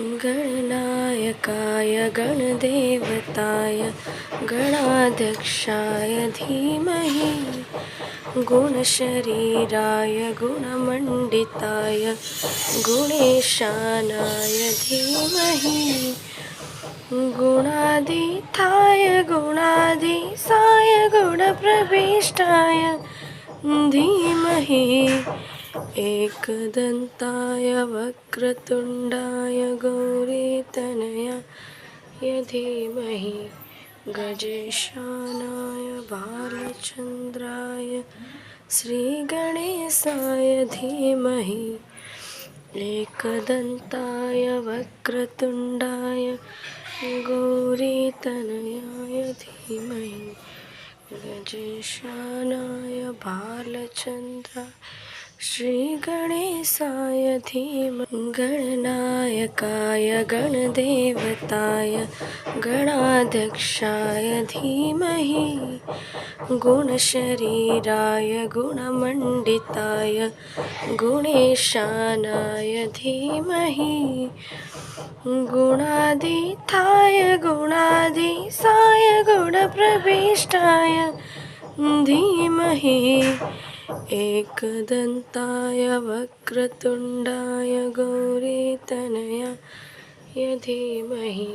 गणनायकाय गणदेवताय गणाध्यक्षाय धीमहि गुणशरीराय गुणमण्डिताय गुणेशानाय धीमहि गुणातीताय गुणाधीशाय गुणप्रविष्टाय धीमहि एकदन्ताय वक्रतुण्डाय गौरीतनयाय धीमहि गजेशानाय बालचन्द्राय श्रीगणेशाय धीमहि एकदन्ताय वक्रतुण्डाय गौरीतनयाय धीमहि गजेशानाय बालचन्द्राय श्रीगणेशाय धीमहि गणनायकाय गणदेवताय गणाध्यक्षाय धीमहि गुणशरीराय गुणमण्डिताय गुणेशानाय धीमहि गुणातीताय गुणाधीशाय गुणप्रविष्टाय धीमहि एकदन्ताय वक्रतुण्डाय गौरीतनयाय धीमहि।